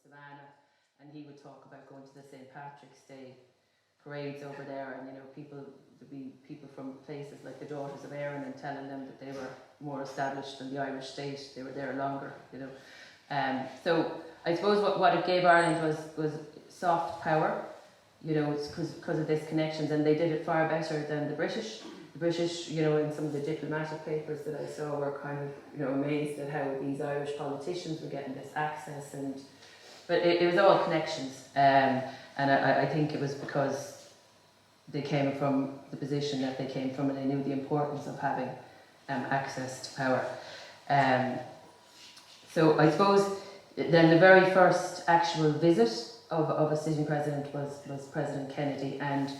Savannah, and he would talk about going to the St. Patrick's Day parades over there, and there'd be people from places like the Daughters of Erin and telling them that they were more established than the Irish state, they were there longer, So I suppose what it gave Ireland was soft power, it's because of these connections, and they did it far better than the British. The British, in some of the diplomatic papers that I saw were kind of, amazed at how these Irish politicians were getting this access, but it was all connections, and I think it was because they came from the position that they came from, and they knew the importance of having access to power. So I suppose then the very first actual visit of a sitting president was President Kennedy, and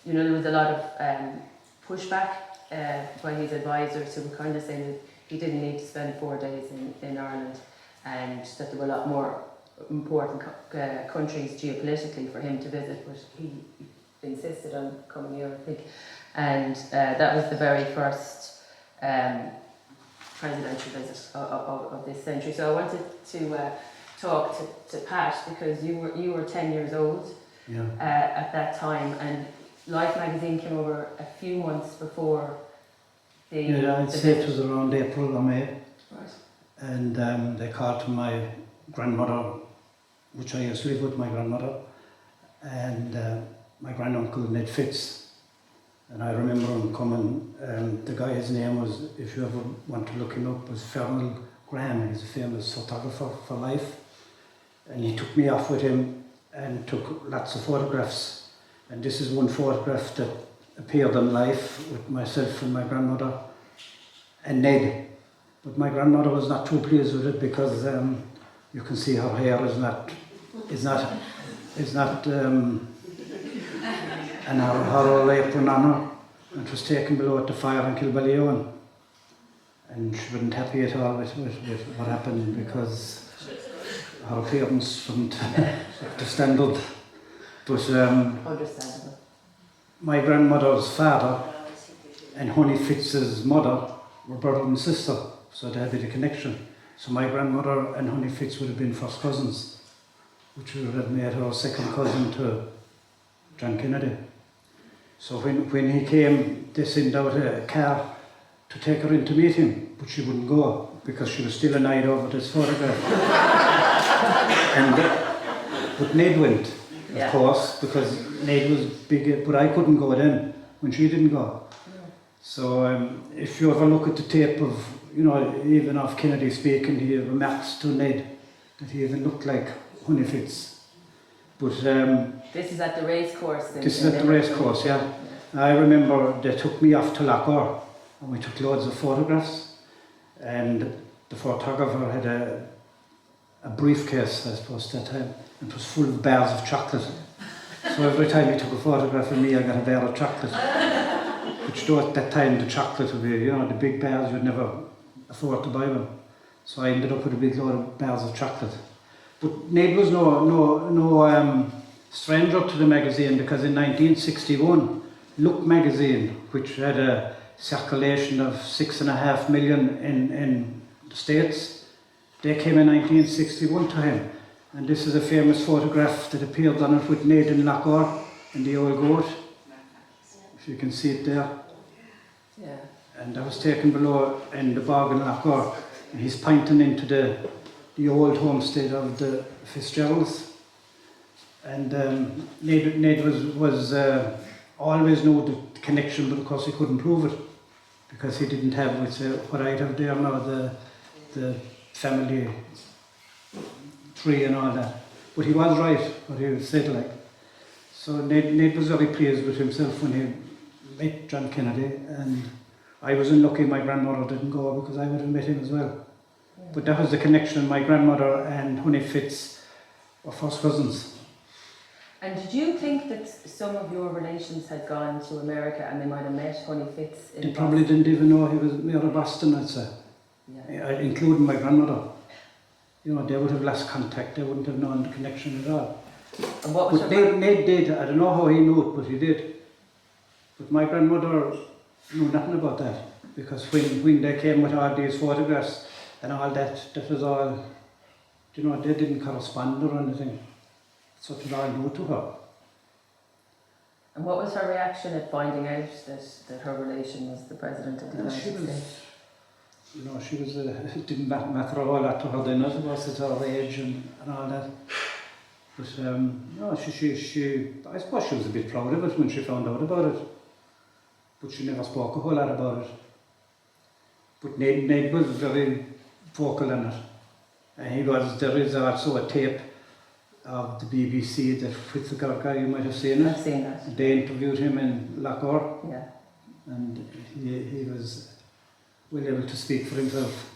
there was a lot of pushback by his advisors who were kind of saying that he didn't need to spend 4 days in Ireland, and that there were a lot more important countries geopolitically for him to visit, but he insisted on coming here, I think, and that was the very first presidential visit of this century. So I wanted to talk to Pat, because you were 10 years old at that time, and Life magazine came over a few months before I'd say it was around April or May. Right. And they called to my grandmother, which I used to live with my grandmother, and my granduncle Ned Fitz. And I remember him coming, the guy's name was, if you ever want to look him up, was Fitzgerald. He's a famous photographer for Life. And he took me off with him and took lots of photographs. And this is one photograph that appeared in Life with myself and my grandmother and Ned. But my grandmother was not too pleased with it, because you can see her hair is not and her old apron on her, and it was taken below at the fire in Kilballeon. And she wasn't happy at all with what happened, because her appearance wasn't up to standard. But understandable. My grandmother's father and Honey Fitz's mother were brother and sister, so they had a bit of connection. So my grandmother and Honey Fitz would have been first cousins, which would have made her second cousin to John Kennedy. So when he came, they sent out a car to take her in to meet him, but she wouldn't go, because she was still annoyed over this photograph. But Ned went, of course, because Ned was big, but I couldn't go then, when she didn't go. So if you ever look at the tape of, even of Kennedy speaking, he remarks to Ned that he even looked like Honey Fitz. But this is at the race course. This is at the race course, yeah. I remember they took me off to Lough, and we took loads of photographs, and the photographer had a briefcase, I suppose, that time, and it was full of bars of chocolate. So every time he took a photograph of me, I got a bar of chocolate. Which at that time the chocolate would be, the big bars, you'd never afford to buy them. So I ended up with a big load of bars of chocolate. But Ned was no stranger to the magazine, because in 1961, Lough magazine, which had a circulation of 6.5 million in the States, they came in 1961 to him. And this is a famous photograph that appeared on it with Ned and Lough and the old goat. If you can see it there. Yeah. And that was taken below in the bog in Lough, and he's pointing into the old homestead of the Fitzgeralds. And Ned was always knew the connection, but of course he couldn't prove it, because he didn't have what I have there now, the family tree and all that. But he was right, what he said like. So Ned was very pleased with himself when he met John Kennedy, and I was unlucky my grandmother didn't go, because I would have met him as well. Yeah. But that was the connection. My grandmother and Honey Fitz were first cousins. And did you think that some of your relations had gone to America and they might have met Honey Fitz in They probably didn't even know he was mayor of Boston, I'd say. Yeah. Including my grandmother. They would have lost contact, they wouldn't have known the connection at all. And what was but Ned did, I don't know how he knew it, but he did. But my grandmother knew nothing about that, because when they came with all these photographs and all that, that was all you know, they didn't correspond or anything. So it was all new to her. And what was her reaction at finding out that her relation was the President of the United States? You know, she was, it didn't matter a whole lot to her then, it was at her age and all that. But, no, she, I suppose she was a bit proud of it when she found out about it. But she never spoke a whole lot about it. But Ned was very vocal on it. And there is also a tape of the BBC, the Fitzgerald guy, you might have seen it. I've seen that. They interviewed him in Lough. Yeah. And he was well able to speak for himself.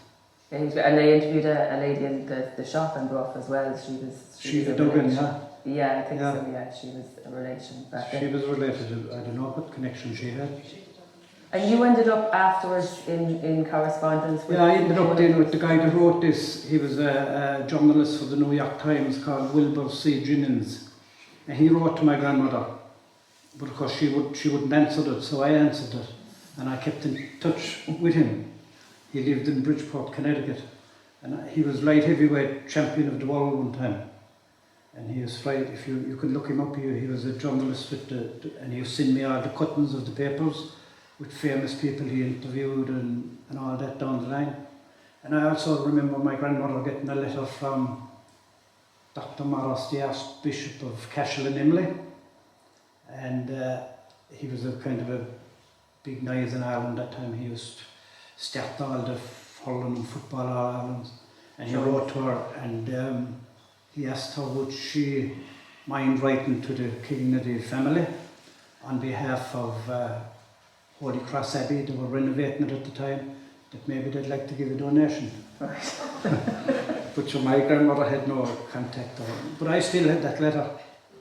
Yeah, and they interviewed a lady in the shop in Bruff as well. She was a Duggan, yeah? Yeah, I think so, yeah. She was a relation back then. She was related, I don't know what connection she had. And you ended up afterwards in correspondence with... Yeah, I ended up then with the guy that wrote this. He was a journalist for the New York Times called Wilbur C. Jennings. And he wrote to my grandmother. But of course she wouldn't answer it, so I answered it. And I kept in touch with him. He lived in Bridgeport, Connecticut. And he was light heavyweight champion of the world one time. And he was right, if you could look him up, he was a journalist with and he sent me all the cuttings of the papers with famous people he interviewed and all that down the line. And I also remember my grandmother getting a letter from Dr. Morris, the Archbishop of Cashel and Emly. And he was a kind of a big noise in Ireland that time. He was started all the hurling and football all Ireland. And he wrote to her and he asked her would she mind writing to the Kennedy family on behalf of Holy Cross Abbey. They were renovating it at the time, that maybe they'd like to give a donation. Right. But so my grandmother had no contact. But I still had that letter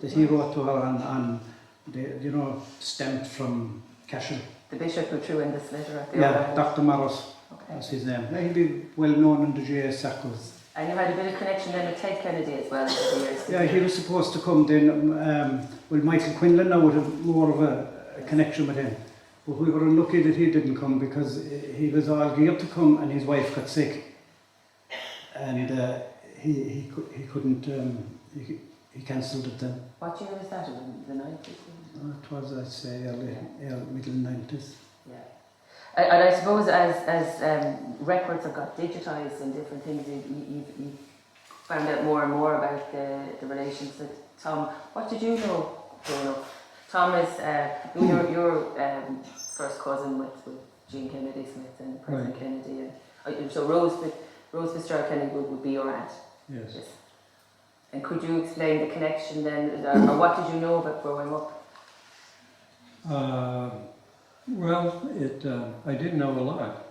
that he wrote to her on the, you know, stamped from Cashel. The bishop who threw in this letter at the Yeah, Dr. Morris. Okay. That's his name. He'd be well known in the GA circles. And you had a bit of connection then with Ted Kennedy as well over the years. Yeah, he was supposed to come then. Well, Michael Quinlan now would have more of a connection with him. But we were unlucky that he didn't come because he was all geared to come and his wife got sick. And he couldn't, he cancelled it then. What year was that? In the 90s? It was, I'd say, middle 90s. Yeah. And I suppose as records have got digitised and different things, you found out more and more about the relations with Tom. What did you know growing up? Tom is your first cousin with Jean Kennedy Smith and President Right. Kennedy. And, so Rose Fitzgerald Kennedy would be your aunt. Yes. And could you explain the connection then, or what did you know about growing up? Well, I didn't know a lot,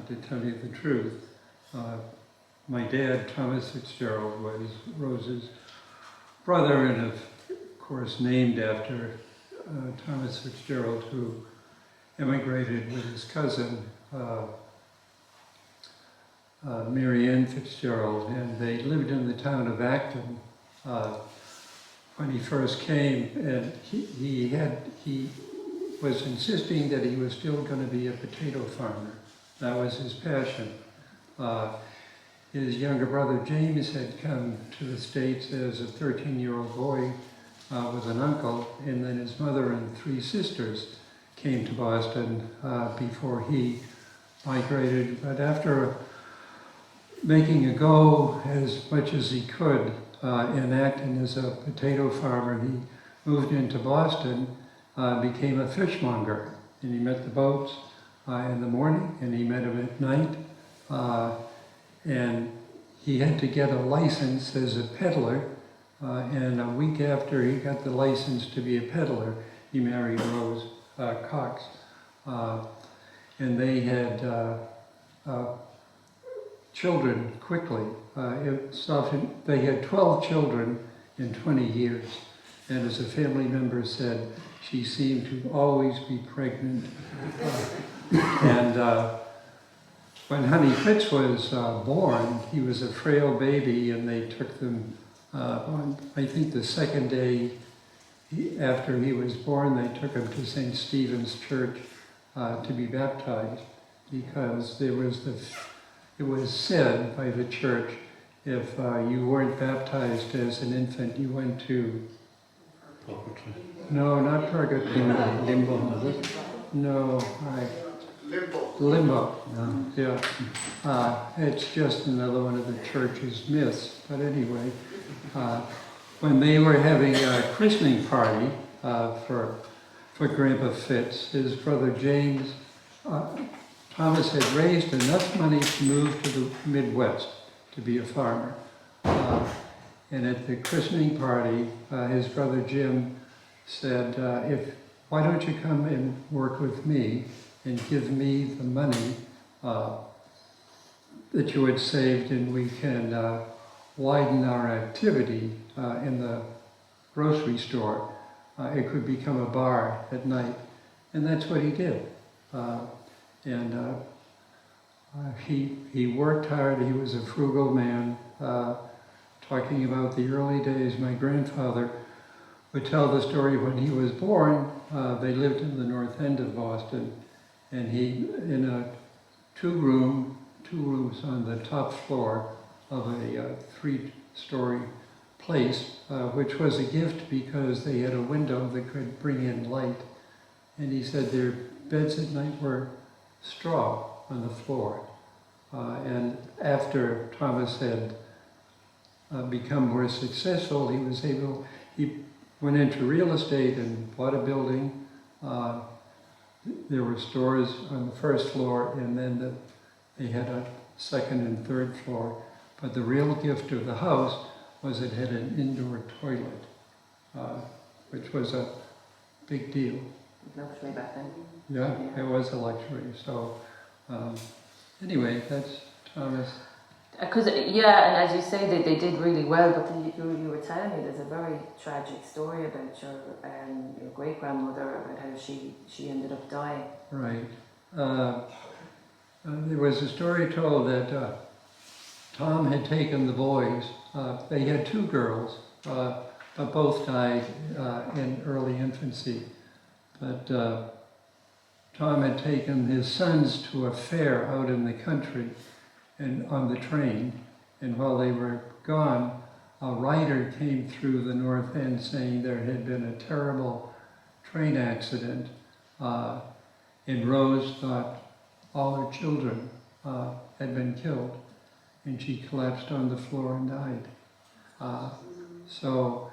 to tell you the truth. My dad, Thomas Fitzgerald, was Rose's brother and of course named after Thomas Fitzgerald, who emigrated with his cousin, Mary Ann Fitzgerald, and they lived in the town of Acton when he first came, and he was insisting that he was still going to be a potato farmer. That was his passion. His younger brother James had come to the States as a 13-year-old boy with an uncle, and then his mother and 3 sisters came to Boston before he migrated. But after making a go as much as he could in Acton as a potato farmer, he moved into Boston, became a fishmonger, and he met the boats in the morning and he met them at night, and he had to get a license as a peddler, and a week after he got the license to be a peddler, he married Rose Cox, and they had children quickly. They had 12 children in 20 years, and as a family member said, she seemed to always be pregnant. And when Honey Fitz was born, he was a frail baby, and they took them on, I think the second day after he was born, they took him to St. Stephen's Church to be baptized, because it was said by the church if you weren't baptized as an infant, you went to, no, not purgatory. Limbo, was it? No, Limbo. Yeah. It's just another one of the church's myths. But anyway, when they were having a christening party for Grandpa Fitz, his brother James, Thomas had raised enough money to move to the Midwest to be a farmer. And at the christening party, his brother Jim said, why don't you come and work with me and give me the money that you had saved, and we can widen our activity in the grocery store. It could become a bar at night. And that's what he did. He worked hard. He was a frugal man. Talking about the early days, my grandfather would tell the story when he was born. They lived in the north end of Boston, and he, in a two rooms on the top floor of a three-story place, which was a gift because they had a window that could bring in light. And he said their beds at night were straw on the floor. And after Thomas had become more successful, he went into real estate and bought a building. There were stores on the first floor, and then they had a second and third floor. But the real gift of the house was it had an indoor toilet, which was a big deal. Luxury back then. Yeah, it was a luxury. So anyway, that's Thomas. Because, yeah, and as you say, they did really well, but you were telling me there's a very tragic story about your great-grandmother, about how she ended up dying. Right. There was a story told that Tom had taken the boys. They had two girls, but both died in early infancy. But Tom had taken his sons to a fair out in the country and on the train, and while they were gone, a rider came through the north end saying there had been a terrible train accident, and Rose thought all her children had been killed, and she collapsed on the floor and died. So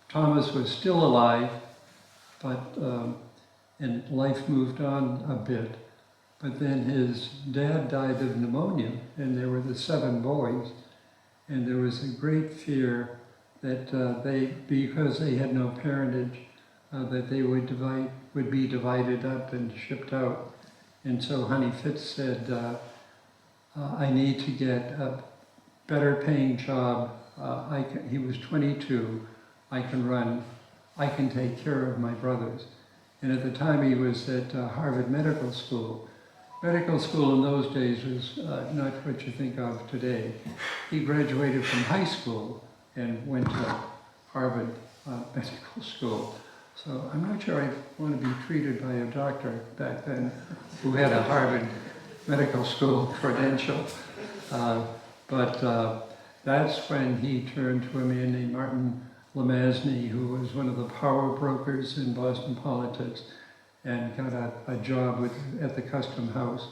Thomas was still alive, but and life moved on a bit. But then his dad died of pneumonia, and there were the 7 boys, and there was a great fear that because they had no parentage, that they would be divided up and shipped out. And so Honey Fitz said, I need to get a better paying job. He was 22, I can take care of my brothers. And at the time he was at Harvard Medical School. Medical school in those days was not what you think of today. He graduated from high school and went to Harvard Medical School. So I'm not sure I want to be treated by a doctor back then who had a Harvard Medical School credential. But that's when he turned to a man named Martin Lemesney, who was one of the power brokers in Boston politics, and got a job at the Custom House,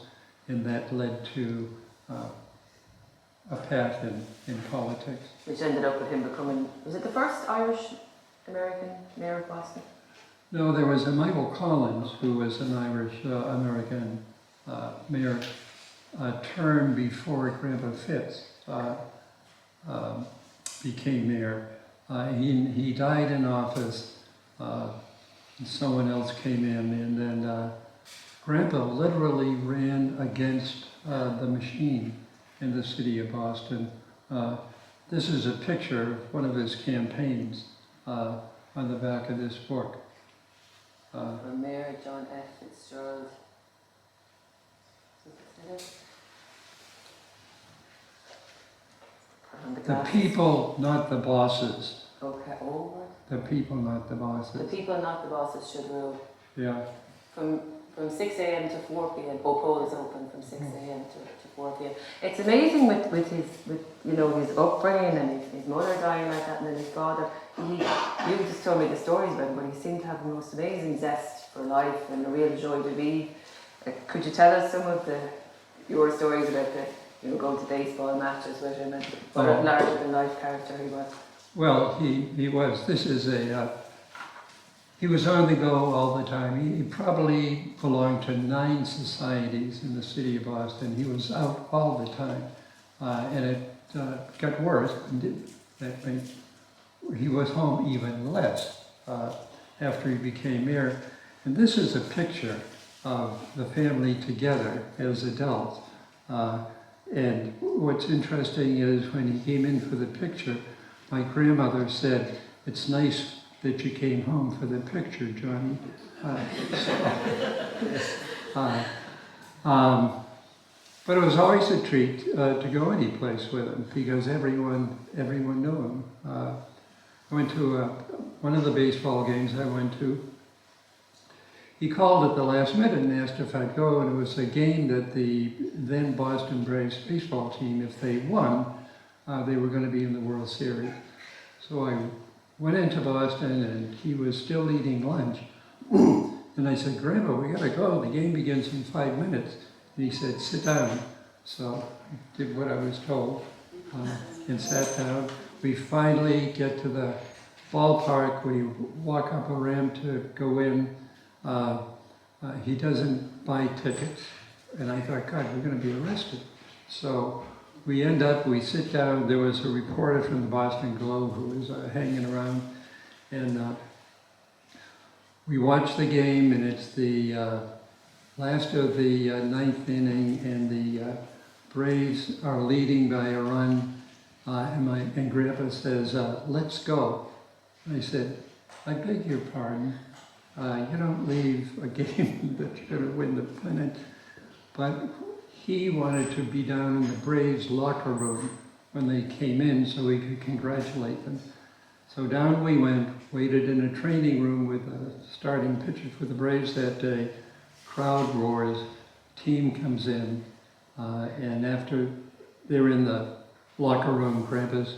and that led to a path in politics. Which ended up with him becoming, was it the first Irish-American mayor of Boston? No, there was a Michael Collins, who was an Irish-American mayor, a term before Grandpa Fitz became mayor. He died in office. Someone else came in, and then Grandpa literally ran against the machine in the city of Boston. This is a picture of one of his campaigns on the back of this book. For Mayor John F. Fitzgerald. The people, not the bosses. Okay, oh, The people, not the bosses. the people, not the bosses, should rule. Yeah. From from 6 a.m. to 4 p.m. Opal is open from 6 a.m. to 4 p.m. It's amazing with his upbringing and his mother dying like that, and then his father. You just told me the stories about him, but he seemed to have the most amazing zest for life and a real joy to be. Could you tell us some of your stories about going to baseball matches with him and what a larger than life character he was? Well, he was. He was on the go all the time. He probably belonged to 9 societies in the city of Boston. He was out all the time. And it got worse. He was home even less after he became mayor. And this is a picture of the family together as adults. And what's interesting is when he came in for the picture, my grandmother said, "It's nice that you came home for the picture, Johnny." But it was always a treat to go any place with him because everyone knew him. I went to one of the baseball games I went to. He called at the last minute and asked if I'd go, and it was a game that the then Boston Braves baseball team, if they won, they were going to be in the World Series. So I went into Boston, and he was still eating lunch. And I said, "Grandpa, we got to go. The game begins in 5 minutes." And he said, "Sit down." So I did what I was told and sat down. We finally get to the ballpark. We walk up a ramp to go in. He doesn't buy tickets. And I thought, God, we're going to be arrested. So we sit down. There was a reporter from the Boston Globe who was hanging around. And we watch the game, and it's the last of the 9th inning, and the Braves are leading by a run. And Grandpa says, "Let's go." I said, "I beg your pardon. You don't leave a game that you're going to win the pennant." But he wanted to be down in the Braves locker room when they came in so he could congratulate them. So down we went, waited in a training room with a starting pitcher for the Braves that day. Crowd roars, team comes in, and after they're in the locker room, Grandpa's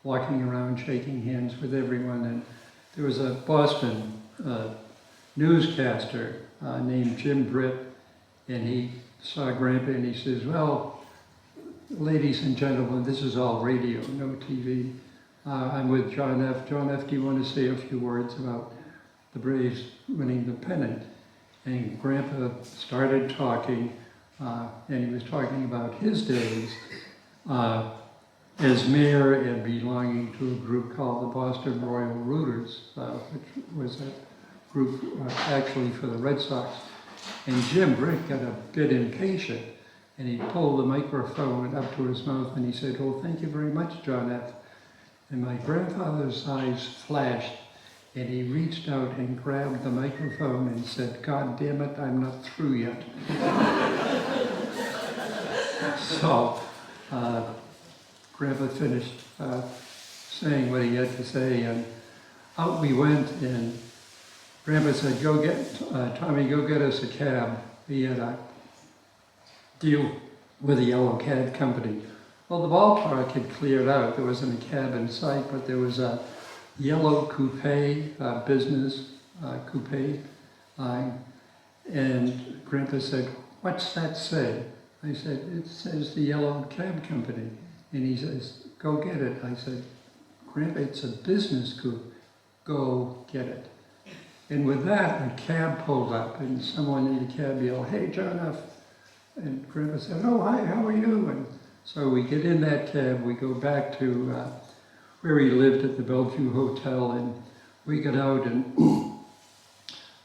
walking around shaking hands with everyone, and there was a Boston newscaster named Jim Britt, and he saw Grandpa and he says, "Well, ladies and gentlemen, this is all radio, no TV. I'm with John F. John F., do you want to say a few words about the Braves winning the pennant?" And Grandpa started talking, and he was talking about his days as mayor and belonging to a group called the Boston Royal Rooters, which was a group actually for the Red Sox. And Jim Brick got a bit impatient, and he pulled the microphone up to his mouth and he said, "Oh, thank you very much, John F." And my grandfather's eyes flashed, and he reached out and grabbed the microphone and said, "God damn it, I'm not through yet." So Grandpa finished saying what he had to say, and out we went, and Grandpa said, Tommy, go get us a cab. He had a deal with a yellow cab company. Well, the ballpark had cleared out. There wasn't a cab in sight, but there was a yellow coupe, business coupe. And Grandpa said, "What's that say?" I said, "It says the yellow cab company." And he says, "Go get it." I said, "Grandpa, it's a business coupe. Go get it." And with that, a cab pulled up, and someone in the cab yelled, "Hey, John F." And Grandpa said, "Oh, hi, how are you?" And so we get in that cab, we go back to where he lived at the Bellevue Hotel, and we got out, and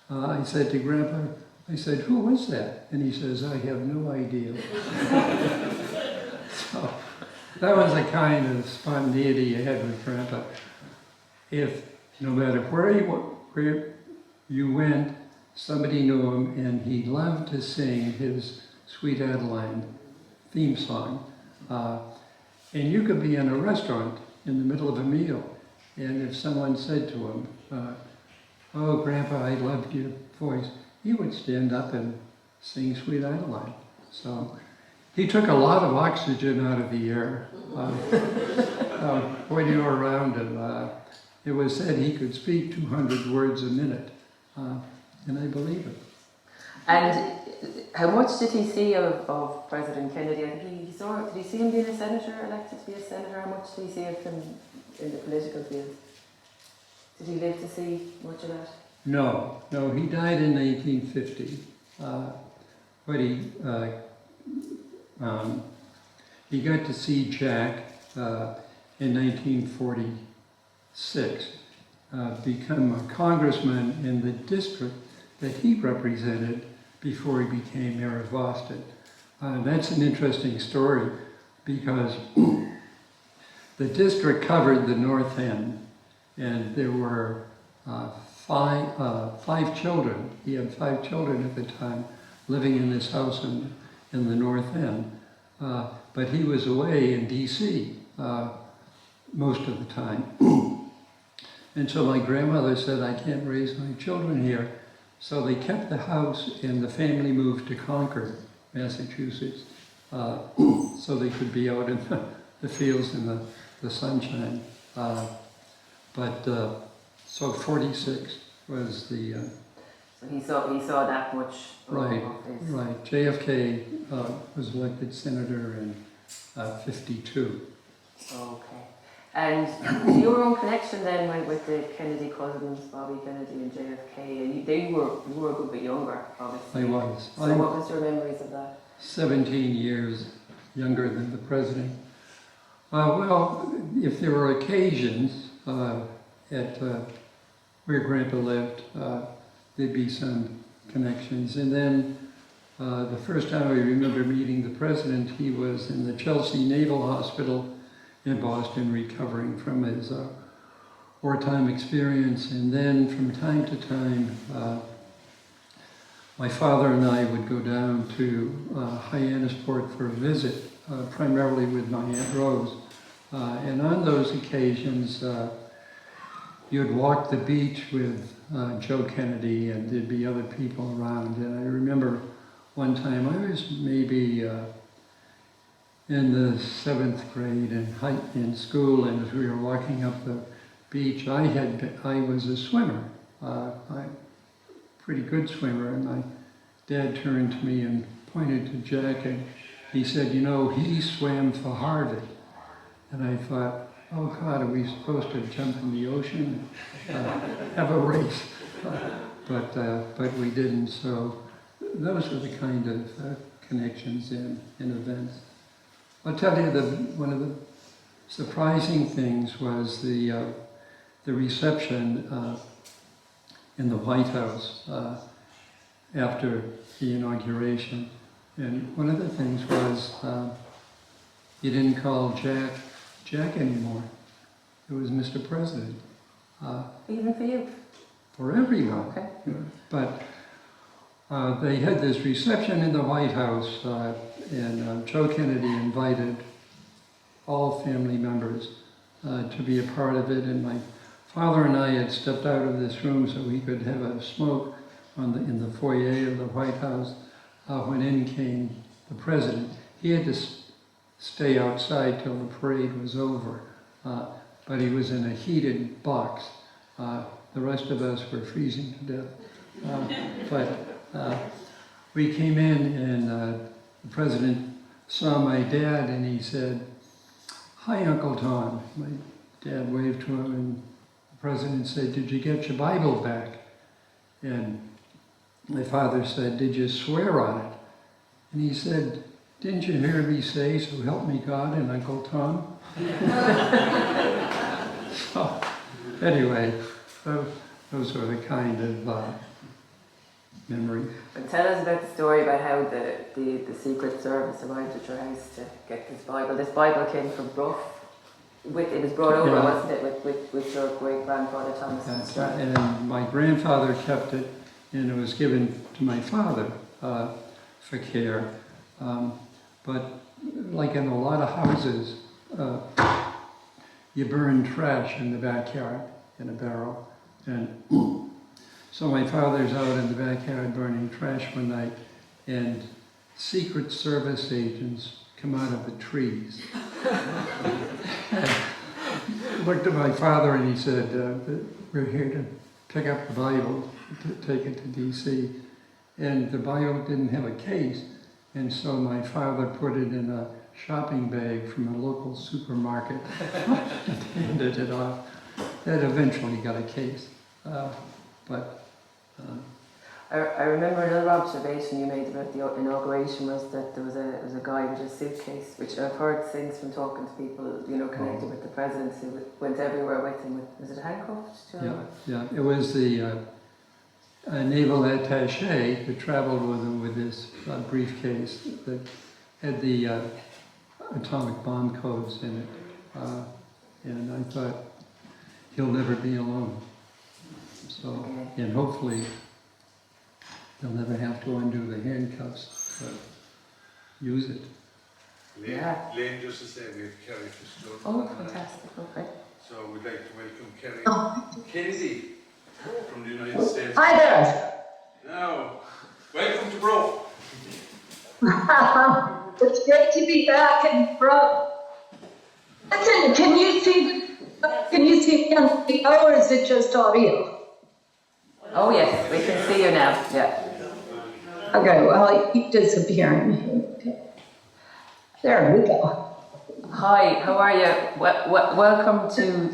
I said to Grandpa, I said, "Who was that?" And he says, "I have no idea." So that was the kind of spontaneity you had with Grandpa. If no matter where you went, somebody knew him, and he loved to sing his Sweet Adeline theme song. And you could be in a restaurant in the middle of a meal, and if someone said to him, "Oh, Grandpa, I loved your voice," he would stand up and sing Sweet Adeline. So he took a lot of oxygen out of the air when you were around him. It was said he could speak 200 words a minute, and I believe it. And how much did he see of President Kennedy? I think did he see him being a senator, elected to be a senator? How much did he see of him in the political field? Did he live to see much of that? No, he died in 1950. But he got to see Jack in 1946 become a congressman in the district that he represented before he became mayor of Boston. That's an interesting story because the district covered the north end, and there were five children. He had 5 children at the time living in this house in the north end. But he was away in D.C. Most of the time. And so my grandmother said, I can't raise my children here. So they kept the house and the family moved to Concord, Massachusetts, so they could be out in the fields in the sunshine. So 46 was the... So he saw that much Right. of his... Right. JFK was elected senator in 52. Okay. And your own connection then with the Kennedy cousins, Bobby Kennedy and JFK, and you were a good bit younger, obviously. I was. So what was your memories of that? 17 years younger than the president. Well, if there were occasions at where Grandpa lived, there'd be some connections. And then the first time I remember meeting the president, he was in the Chelsea Naval Hospital in Boston recovering from his wartime experience. And then from time to time, my father and I would go down to Hyannisport for a visit, primarily with my Aunt Rose. And on those occasions, you'd walk the beach with Joe Kennedy, and there'd be other people around. And I remember one time, I was maybe in the 7th grade in school, and as we were walking up the beach, I was a swimmer, pretty good swimmer, and my dad turned to me and pointed to Jack, and he said, you know, he swam for Harvard. And I thought, oh God, are we supposed to jump in the ocean, have a race? But we didn't. So those were the kind of connections in events. I'll tell you one of the surprising things was the reception in the White House after the inauguration. And one of the things was you didn't call Jack anymore. It was Mr. President. Even for you? For everyone. Okay. But they had this reception in the White House, and Joe Kennedy invited all family members to be a part of it. And my father and I had stepped out of this room so we could have a smoke in the foyer of the White House when in came the president. He had to stay outside till the parade was over, but he was in a heated box. The rest of us were freezing to death. But we came in, and the president saw my dad, and he said, "Hi, Uncle Tom." My dad waved to him, and the president said, "Did you get your Bible back?" And my father said, "Did you swear on it?" And he said, "Didn't you hear me say, so help me God and Uncle Tom?" So, anyway, those were the kind of memories. But tell us about the story about how the Secret Service arrived at your house to get this Bible. This Bible came from Bruff. It was brought over, wasn't it, with your great-grandfather Thomas Fitzgerald? And my grandfather kept it, and it was given to my father for care. But like in a lot of houses, you burn trash in the backyard in a barrel. And So my father's out in the backyard burning trash one night, and Secret Service agents come out of the trees. Looked at my father and he said, we're here to pick up the Bible, to take it to D.C. And the Bible didn't have a case, and so my father put it in a shopping bag from a local supermarket and handed it off. That eventually got a case. I remember another observation you made about the inauguration was that there was a guy with a suitcase, which I've heard since from talking to people, you know, connected with the president, who went everywhere with him. Was it handcuffed? Yeah. It was the naval attaché that traveled with him with this briefcase that had the atomic bomb codes in it. And I thought, he'll never be alone. So, and hopefully, they'll never have to undo the handcuffs, but use it. Lynne, just to say, we have Kerry Fitzgerald. Oh, fantastic, okay. So we'd like to welcome Kerry Kennedy from the United States. Hi there. Now, welcome to Bruff. It's great to be back in Bruff. Listen, can you see me on video, or is it just audio? Oh yes, we can see you now, yeah. Okay, well, I keep disappearing. Okay. There we go. Hi, how are you? Welcome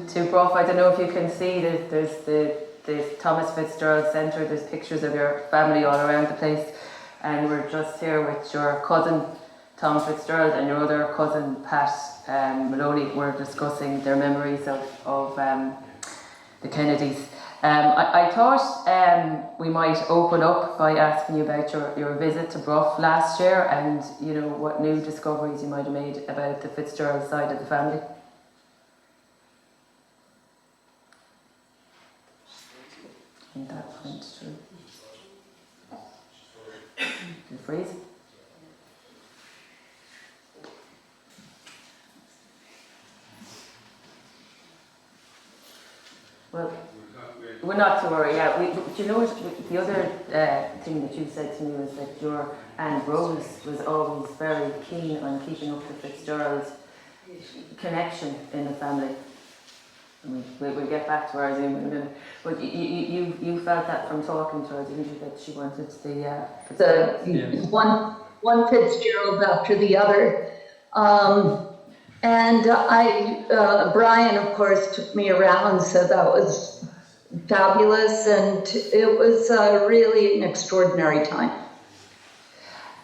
to Bruff. I don't know if you can see, there's the Thomas Fitzgerald Centre, there's pictures of your family all around the place, and we're just here with your cousin Tom Fitzgerald and your other cousin Pat Moloney. We're discussing their memories of the Kennedys. I thought we might open up by asking you about your visit to Bruff last year, and you know what new discoveries you might have made about the Fitzgerald side of the family. And that went through. You freeze? Well, we're not to worry, yeah. Do you know what, the other thing that you said to me was that your Aunt Rose was always very keen on keeping up the Fitzgerald's connection in the family. We'll get back to ours in a minute. But you felt that from talking to her, didn't you, that she wanted The one Fitzgerald after the other. And Brian, of course, took me around, so that was fabulous, and it was really an extraordinary time.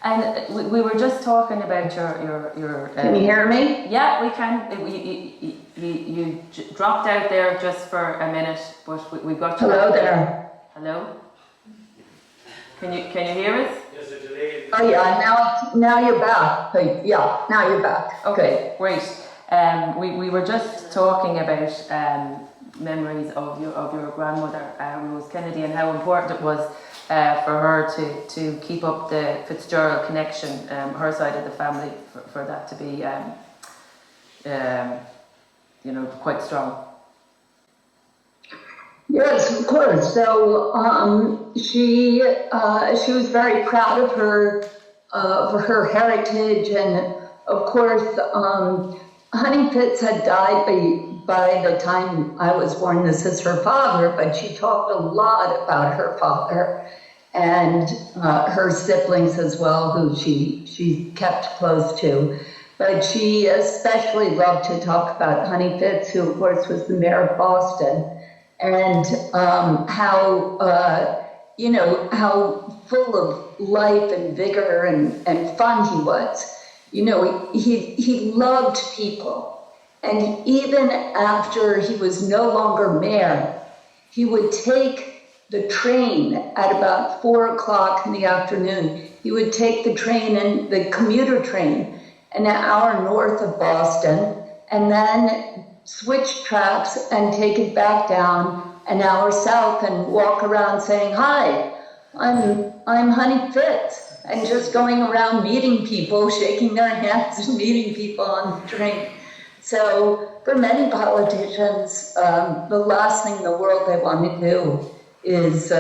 And we were just talking about your Can you hear me? Yeah, we can. You dropped out there just for a minute, but we got you. Hello there. Hello. Can you hear us? There's a delay. Oh yeah, now you're back. Yeah, now you're back. Okay, great. We were just talking about memories of your grandmother, Rose Kennedy, and how important it was for her to keep up the Fitzgerald connection, her side of the family, for that to be quite strong. Yes, of course. So she was very proud of her heritage, and of course, Honey Fitz had died by the time I was born. This is her father, but she talked a lot about her father and her siblings as well, who she kept close to. But she especially loved to talk about Honey Fitz, who of course was the mayor of Boston, and how full of life and vigor and fun he was. You know, he loved people. And even after he was no longer mayor, he would take the train at about 4 o'clock in the afternoon. He would take the train, and the commuter train, an hour north of Boston, and then switch tracks and take it back down an hour south and walk around saying, "Hi, I'm Honey Fitz," and just going around meeting people, shaking their hands and meeting people on the train. So for many politicians, the last thing in the world they want to do is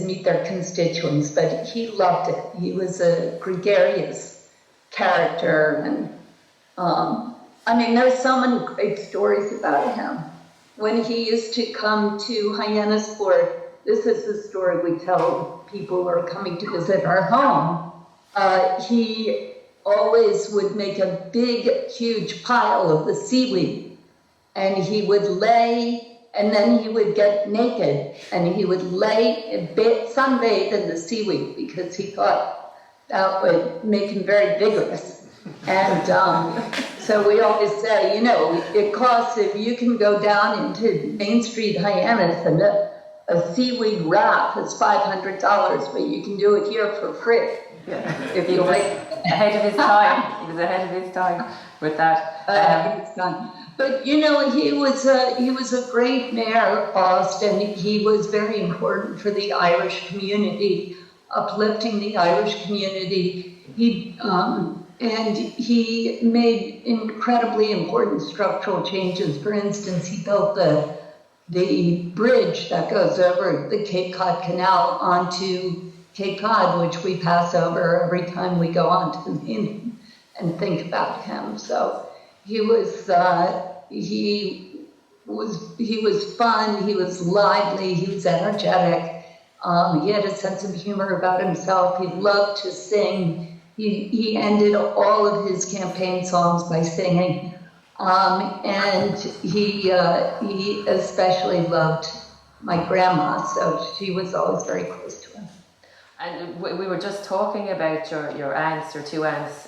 meet their constituents, but he loved it. He was a gregarious character, and I mean, there's so many great stories about him. When he used to come to Hyannisport, this is the story we tell people who are coming to visit our home. He always would make a big, huge pile of the seaweed, and he would lay, and then he would get naked, and he would lay, sunbathe in the seaweed, because he thought that would make him very vigorous. And so we always say, you know, it costs, if you can go down into Main Street, Hyannis, and a seaweed wrap is $500, but you can do it here for free. Yeah. If you like. Ahead of his time. He was ahead of his time with that. But you know, he was a great mayor of Boston. He was very important for the Irish community, uplifting the Irish community. And he made incredibly important structural changes. For instance, he built the bridge that goes over the Cape Cod Canal onto Cape Cod, which we pass over every time we go onto the mainland and think about him. So he was fun, he was lively, he was energetic. He had a sense of humor about himself. He loved to sing. He ended all of his campaign songs by singing. And he especially loved my grandma, so she was always very close to him. And we were just talking about your aunts, your two aunts,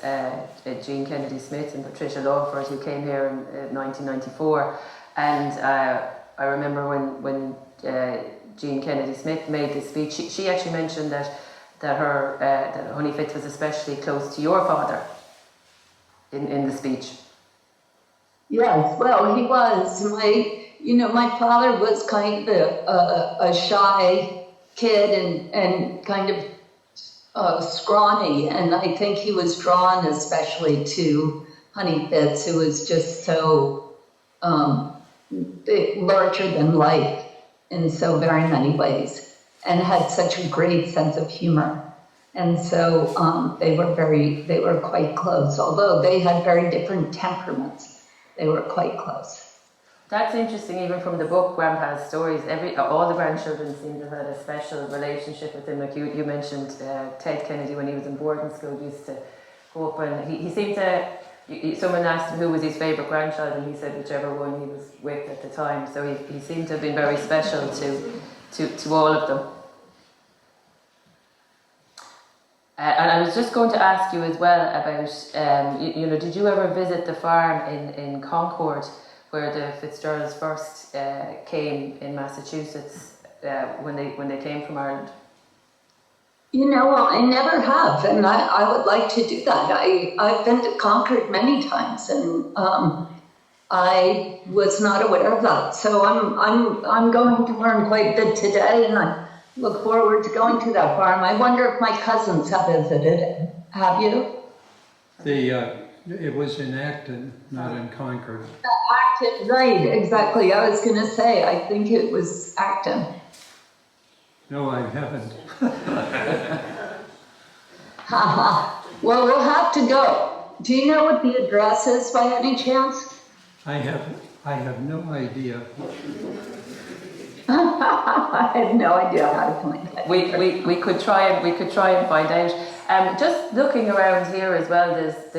Jean Kennedy Smith and Patricia Lawford, who came here in 1994. And I remember when Jean Kennedy Smith made this speech, she actually mentioned that Honey Fitz was especially close to your father in the speech. Yes, well, he was. My father was kind of a shy kid and kind of scrawny, and I think he was drawn especially to Honey Fitz, who was just so larger than life in so very many ways, and had such a great sense of humor. And so they were quite close, although they had very different temperaments. They were quite close. That's interesting, even from the book, Grandpa's Stories. All the grandchildren seem to have had a special relationship with him. Like you mentioned, Ted Kennedy, when he was in boarding school, used to go up and he seemed to. Someone asked him who was his favourite grandchild, and he said whichever one he was with at the time. So he seemed to have been very special to all of them. And I was just going to ask you as well about, did you ever visit the farm in Concord, where the Fitzgeralds first came in Massachusetts when they came from Ireland? I never have, and I would like to do that. I've been to Concord many times, and I was not aware of that. So I'm going to learn quite a bit today, and I look forward to going to that farm. I wonder if my cousins have visited it. Have you? It was in Acton, not in Concord. Acton, right, exactly. I was going to say, I think it was Acton. No, I haven't. Well, we'll have to go. Do you know what the address is by any chance? I have no idea. I have no idea how to find it. We could try and find out. Just looking around here as well, there's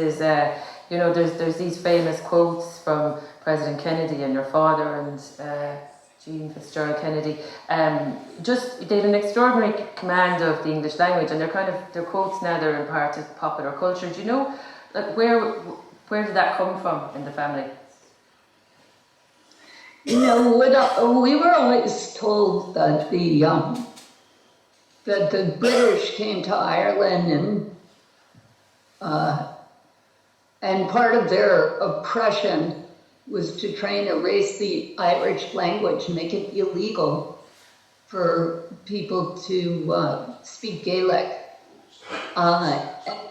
these famous quotes from President Kennedy and your father and Jean Fitzgerald Kennedy. They had an extraordinary command of the English language, and they're quotes now. They're in part of popular culture. Do you know, like, where did that come from in the family? We were always told that the British came to Ireland and part of their oppression was to try and erase the Irish language and make it illegal for people to speak Gaelic.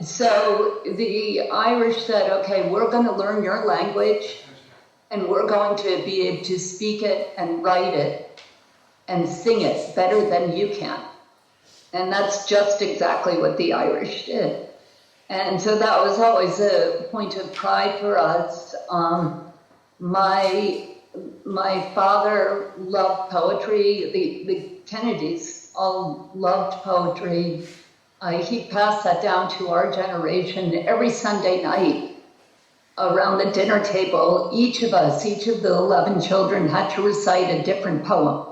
So the Irish said, okay, we're going to learn your language, and we're going to be able to speak it and write it. and sing it better than you can. And that's just exactly what the Irish did. And so that was always a point of pride for us. My father loved poetry. The Kennedys all loved poetry. He passed that down to our generation. Every Sunday night around the dinner table, each of the 11 children had to recite a different poem.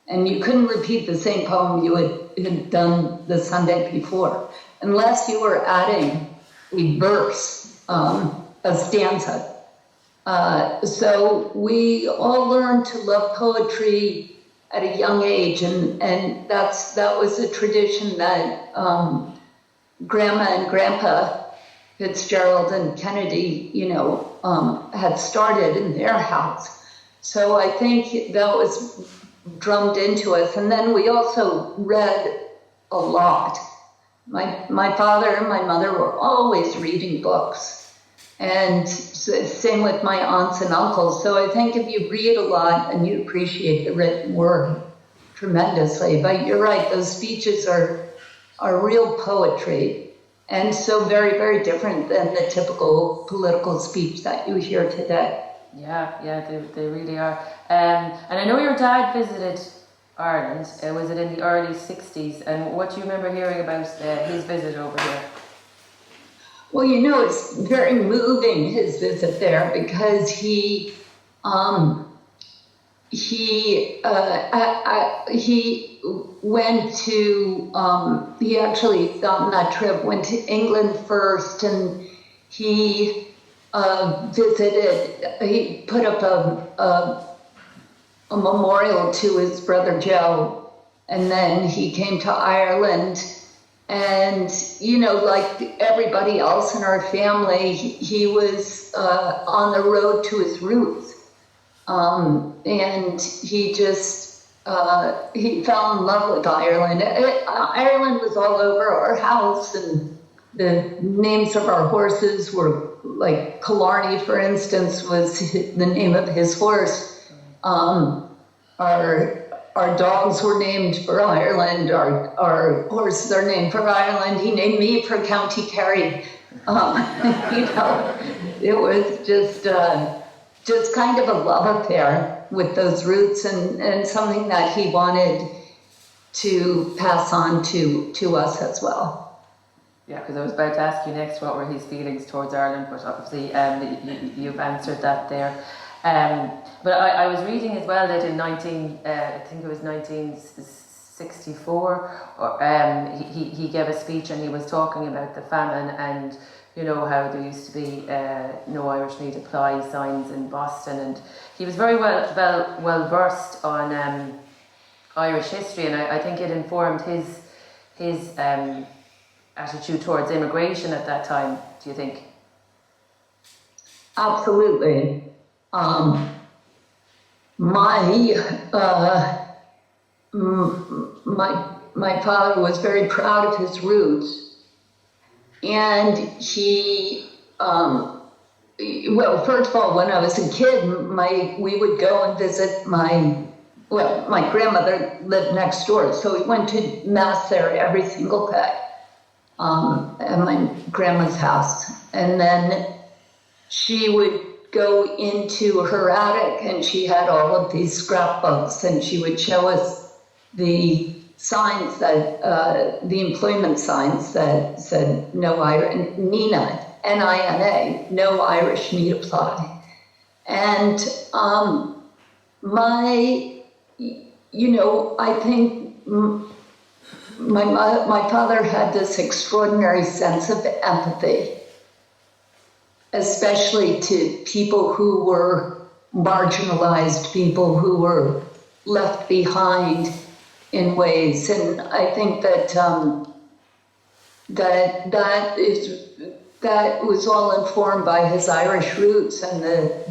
And you couldn't repeat the same poem you had done the Sunday before, unless you were adding a verse, a stanza. So we all learned to love poetry at a young age, and that was a tradition that Grandma and Grandpa Fitzgerald and Kennedy, had started in their house. So I think that was drummed into us. And then we also read a lot. My father and my mother were always reading books, and same with my aunts and uncles. So I think if you read a lot and you appreciate the written word tremendously. But you're right, those speeches are real poetry, and so very, very different than the typical political speech that you hear today. Yeah, they really are. And I know your dad visited Ireland. Was it in the early 60s? And what do you remember hearing about his visit over here? Well, it's very moving, his visit there, because he went to, he actually on that trip went to England first, and he visited, he put up a memorial to his brother Joe, and then he came to Ireland. And, like everybody else in our family, he was on the road to his roots. And he just, he fell in love with Ireland. Ireland was all over our house, and the names of our horses were, like Killarney, for instance, was the name of his horse. Our dogs were named for Ireland. Our horses are named for Ireland. He named me for County Kerry. It was just kind of a love affair with those roots, and something that he wanted to pass on to us as well. Yeah, because I was about to ask you next what were his feelings towards Ireland, but obviously you've answered that there. But I was reading as well that in I think it was 1964, he gave a speech and he was talking about the famine and how there used to be no Irish need apply signs in Boston, and he was very well versed on Irish history, and I think it informed his attitude towards immigration at that time. Do you think? Absolutely. My father was very proud of his roots, and he, first of all, when I was a kid, we would go and visit my grandmother lived next door, so we went to mass there every single day, at my grandma's house, and then she would go into her attic, and she had all of these scrapbooks, and she would show us the signs that, the employment signs that said no Irish, NINA, N-I-N-A, no Irish need apply. And I think my father had this extraordinary sense of empathy, especially to people who were marginalized, people who were left behind in ways. And I think that that was all informed by his Irish roots and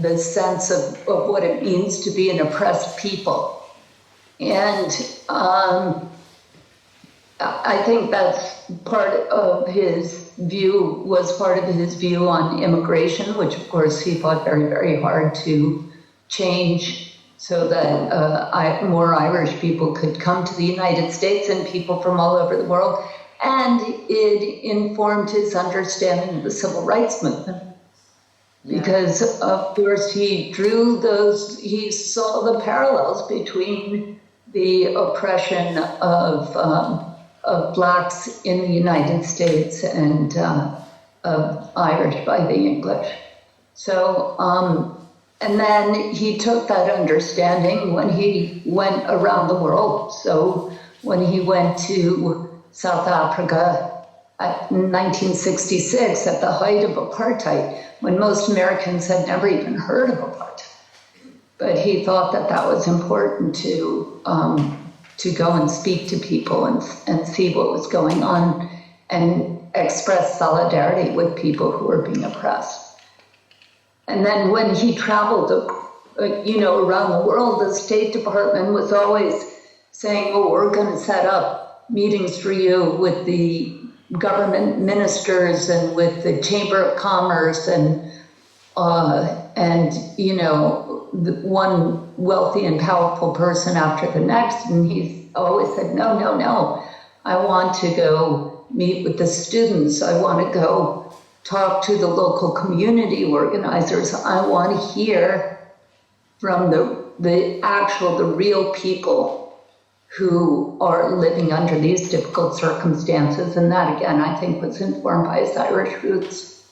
the sense of what it means to be an oppressed people. And I think that's part of his view on immigration, which of course he fought very, very hard to change so that more Irish people could come to the United States and people from all over the world. And it informed his understanding of the civil rights movement. Yeah. Because, of course, he saw the parallels between the oppression of blacks in the United States and of Irish by the English. So, and then he took that understanding when he went around the world. So when he went to South Africa in 1966 at the height of apartheid, when most Americans had never even heard of apartheid. But he thought that that was important to go and speak to people and see what was going on and express solidarity with people who were being oppressed. And then when he traveled, around the world, the State Department was always saying, "Oh, we're going to set up meetings for you with the government ministers and with the Chamber of Commerce and one wealthy and powerful person after the next." And he always said, no, I want to go meet with the students. I want to go talk to the local community organizers. I want to hear from the real people who are living under these difficult circumstances. And that, again, I think was informed by his Irish roots.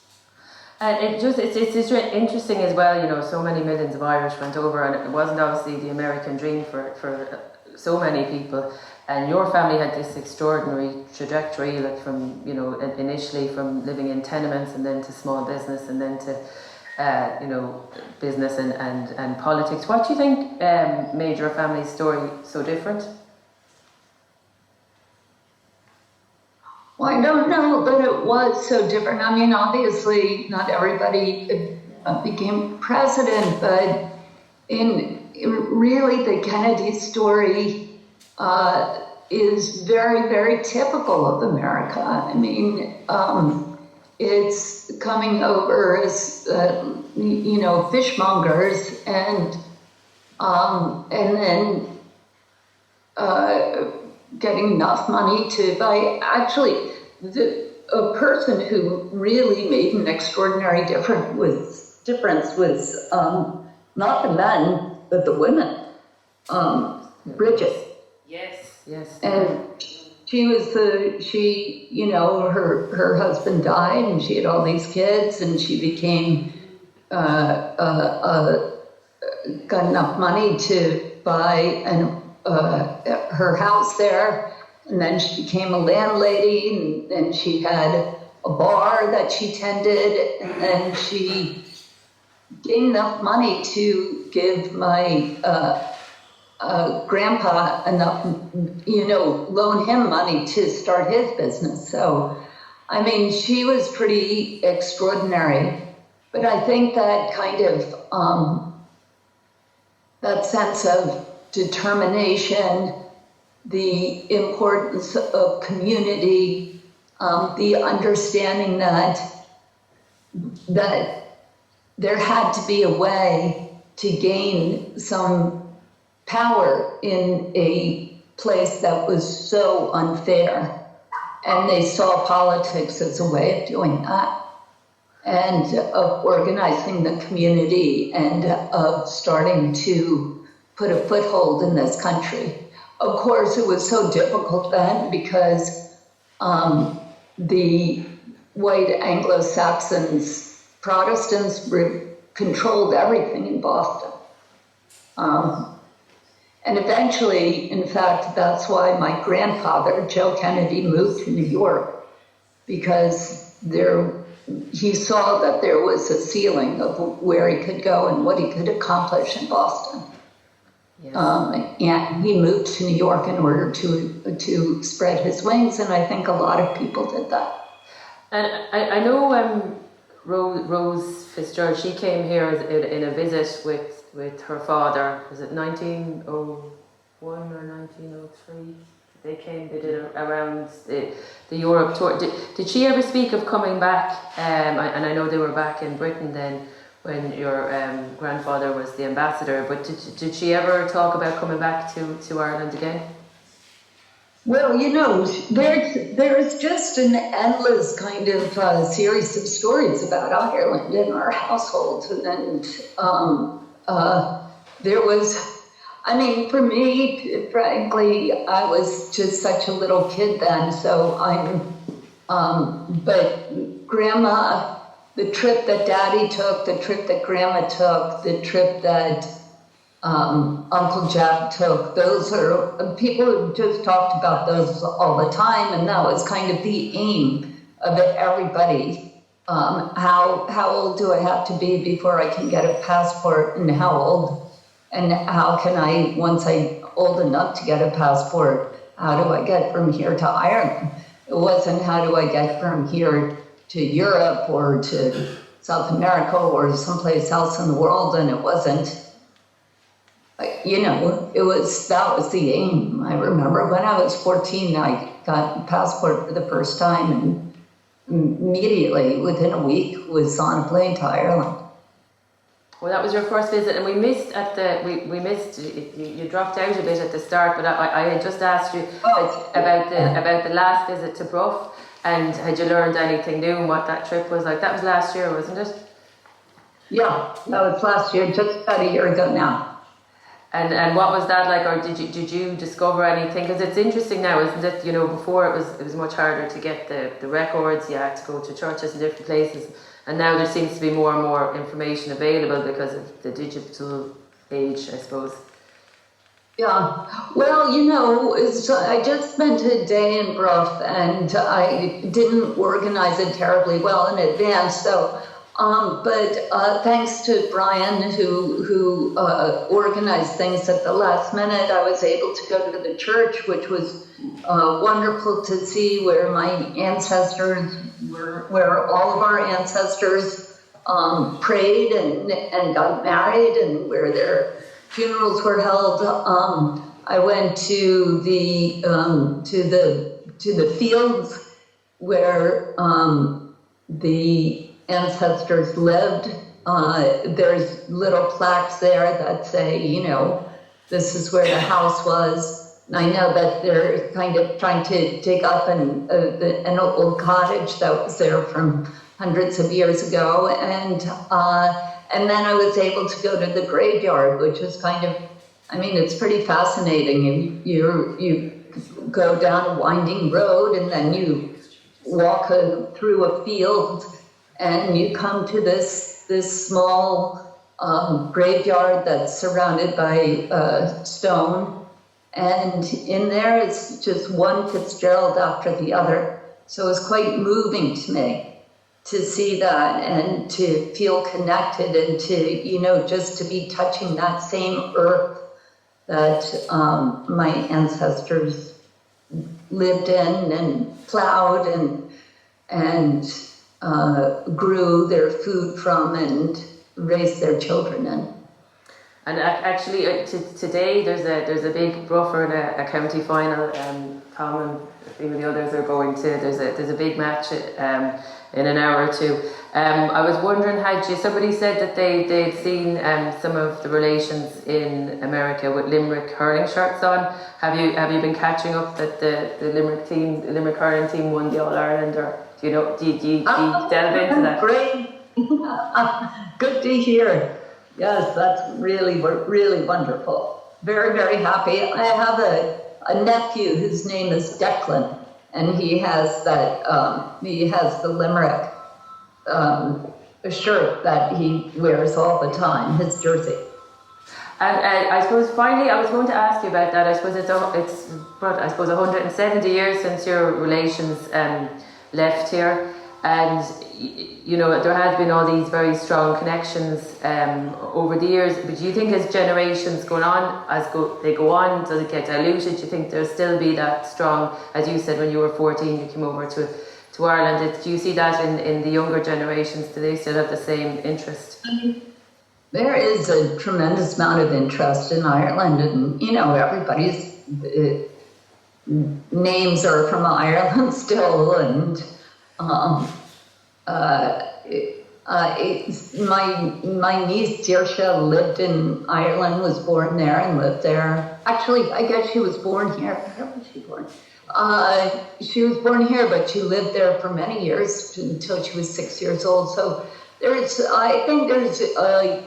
And it's interesting as well, so many millions of Irish went over, and it wasn't obviously the American dream for so many people. And your family had this extraordinary trajectory, like from, initially from living in tenements and then to small business and then to, business and politics. What do you think made your family's story so different? Well, I don't know that it was so different. I mean, obviously, not everybody became president, but really the Kennedy story is very, very typical of America. I mean, it's coming over as, fishmongers and then getting enough money to buy. Actually, a person who really made an extraordinary difference was not the men, but the women. Bridget. Yes. And she was her husband died and she had all these kids and she became, got enough money to buy her house there. And then she became a landlady and she had a bar that she tended. And then she gained enough money to give my grandpa enough, loan him money to start his business. So, I mean, she was pretty extraordinary. But I think that kind of, that sense of determination, the importance of community, the understanding that there had to be a way to gain some power in a place that was so unfair. And they saw politics as a way of doing that, and of organizing the community and of starting to put a foothold in this country. Of course, it was so difficult then because the white Anglo-Saxons, Protestants, controlled everything in Boston. And eventually, in fact, that's why my grandfather, Joe Kennedy, moved to New York, because he saw that there was a ceiling of where he could go and what he could accomplish in Boston. Yes. And he moved to New York in order to spread his wings, and I think a lot of people did that. And I know Rose Fitzgerald, she came here in a visit with her father. Was it 1901 or 1903? They did it around the Europe tour. Did she ever speak of coming back? And I know they were back in Britain then. when your grandfather was the ambassador, but did she ever talk about coming back to Ireland again? Well, you know, there's just an endless kind of series of stories about Ireland in our household. And there was, I mean, for me, frankly, I was just such a little kid then. So but Grandma, the trip that Daddy took, the trip that Grandma took, the trip that Uncle Jack took, those are, people who just talked about those all the time, and that was kind of the aim of everybody. How old do I have to be before I can get a passport, and how can I, once I'm old enough to get a passport, how do I get from here to Ireland? It wasn't how do I get from here to Europe or to South America or someplace else in the world, and it wasn't. You know, that was the aim. I remember when I was 14, I got a passport for the first time, and immediately, within a week, was on a plane to Ireland. Well, that was your first visit, and we missed you dropped out a bit at the start, but I had just asked you about the last visit to Bruff, and had you learned anything new and what that trip was like? That was last year, wasn't it? Yeah, that was last year, just about a year ago now. And what was that like, or did you discover anything? Because it's interesting now, isn't it? You know, before it was much harder to get the records. You had to go to churches in different places, and now there seems to be more and more information available because of the digital age, I suppose. Yeah, well, you know, I just spent a day in Bruff, and I didn't organize it terribly well in advance, so. But thanks to Brian, who organized things at the last minute, I was able to go to the church, which was wonderful to see, where my ancestors where all of our ancestors prayed and got married, and where their funerals were held. I went to the fields where the ancestors lived. There's little plaques there that say, you know, this is where the house was. And I know that they're kind of trying to dig up an old cottage that was there from hundreds of years ago. And then I was able to go to the graveyard, which is kind of, I mean, it's pretty fascinating. You go down a winding road, and then you walk through a field, and you come to this small graveyard that's surrounded by stone, and in there it's just one Fitzgerald after the other. So it's quite moving to me to see that and to feel connected, and to, you know, just to be touching that same earth that my ancestors lived in and plowed and grew their food from and raised their children in. And actually, today there's a big Bruffer in a county final. Tom and a few of the others are going to. There's a big match in an hour or two. I was wondering, somebody said that they'd seen some of the relations in America with Limerick hurling shirts on. Have you been catching up that the Limerick hurling team won the All Ireland, or do you delve into that? Great, good to hear. Yes, that's really wonderful. Very, very happy. I have a nephew whose name is Declan, and he has the Limerick shirt that he wears all the time, his jersey. And I suppose finally, I was going to ask you about that. I suppose it's 170 years since your relations left here, and you know, there has been all these very strong connections over the years. But do you think as generations go on, they go on, does it get diluted? Do you think there'll still be that strong, as you said, when you were 14, you came over to Ireland? Do you see that in the younger generations? Do they still have the same interest? There is a tremendous amount of interest in Ireland, and you know, everybody's names are from Ireland still, and My niece Saoirse lived in Ireland, was born there and lived there. Actually, I guess she was born here. Where was she born? She was born here, but she lived there for many years until she was 6 years old. So I think there's a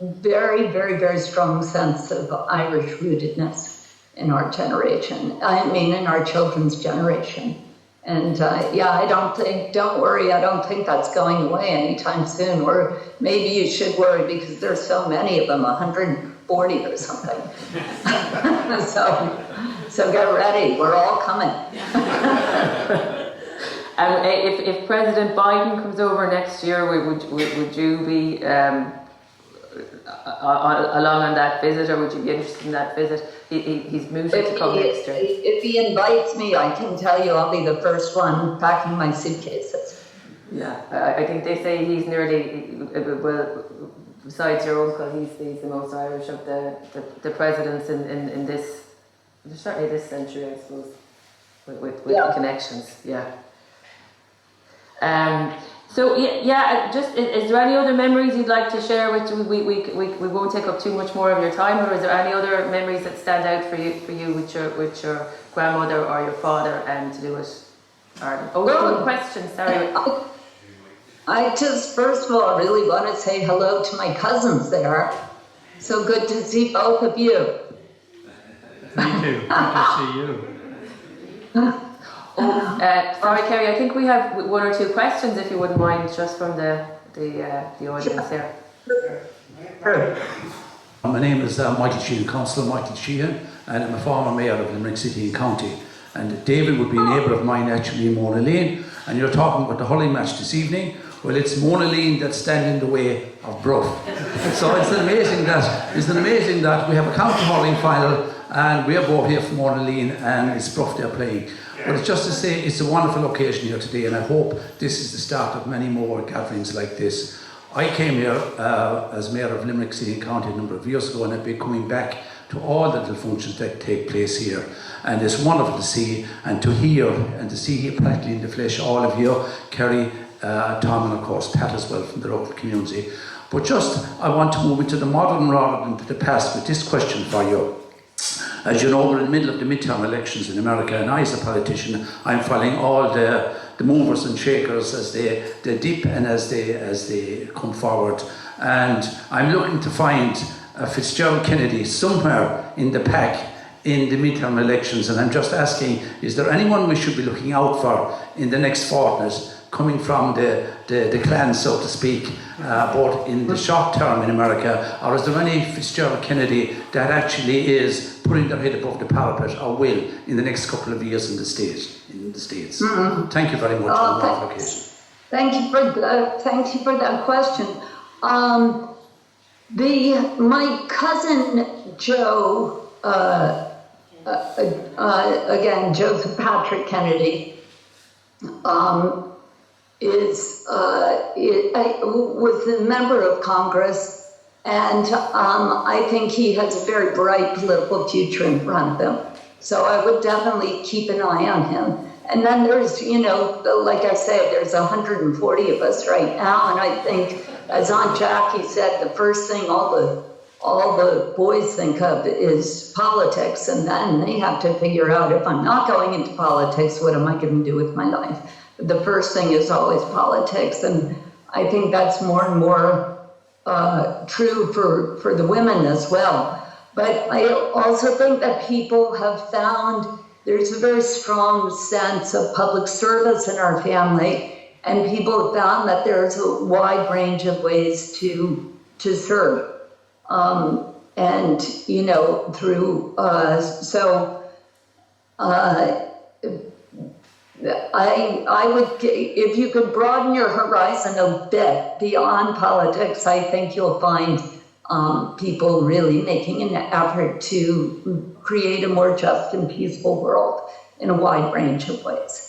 very, very, very strong sense of Irish rootedness in our generation. I mean, in our children's generation. And yeah, don't worry, I don't think that's going away anytime soon. Or maybe you should worry because there's so many of them, 140 or something. So get ready, we're all coming. And if President Biden comes over next year, would you be along on that visit, or would you be interested in that visit? He's moved to come next year. If he invites me, I can tell you I'll be the first one packing my suitcases. Yeah, I think they say he's nearly, well, besides your uncle, he's the most Irish of the presidents in this, certainly this century, I suppose, with the connections, yeah. So yeah, just is there any other memories you'd like to share? Which we won't take up too much more of your time. Or is there any other memories that stand out for you with your grandmother or your father to do with Ireland? Oh, good question. Sorry. I just first of all really want to say hello to my cousins there. So good to see both of you. Me too. Good to see you. Sorry, Kerry, I think we have one or two questions, if you wouldn't mind, just from the audience here. Sure. My name is Michael Sheehan, Councillor Michael Sheehan, and I'm a former mayor of Limerick City and County. And David would be a neighbour of mine, actually, in Moloney. And you're talking about the hurling match this evening. Well, it's Moloney that's standing in the way of Bruff. So it's amazing that we have a county hurling final, and we are both here from Moloney, and it's Bruff they're playing. But it's just to say, it's a wonderful occasion here today, and I hope this is the start of many more gatherings like this. I came here as Mayor of Limerick City and County a number of years ago, and I've been coming back to all the little functions that take place here. And it's wonderful to see and to hear and to see here practically in the flesh all of you, Kerry, Tom, and of course Pat as well from the local community. But just, I want to move into the modern rather than to the past with this question for you. As you know, we're in the middle of the midterm elections in America, and I, as a politician, I'm following all the movers and shakers as they dip and as they come forward. And I'm looking to find Fitzgerald Kennedy somewhere in the pack in the midterm elections, and I'm just asking, is there anyone we should be looking out for in the next fortnight, coming from the clan, so to speak, both in the short term in America, or is there any Fitzgerald Kennedy that actually is putting their head above the parapet, or will, in the next couple of years in the States? Mm-hmm. Thank you very much on that occasion. Thank you for that question. My cousin Joe, again, Joseph Patrick Kennedy, was a member of Congress, and I think he has a very bright political future in front of him. So I would definitely keep an eye on him. And then there's, like I said, there's 140 of us right now, and I think, as Aunt Jackie said, the first thing all the boys think of is politics, and then they have to figure out, if I'm not going into politics, what am I going to do with my life? The first thing is always politics, and I think that's more and more true for the women as well. But I also think that people have found there's a very strong sense of public service in our family, and people have found that there's a wide range of ways to serve. And, through, I would, if you could broaden your horizon a bit beyond politics, I think you'll find people really making an effort to create a more just and peaceful world in a wide range of ways.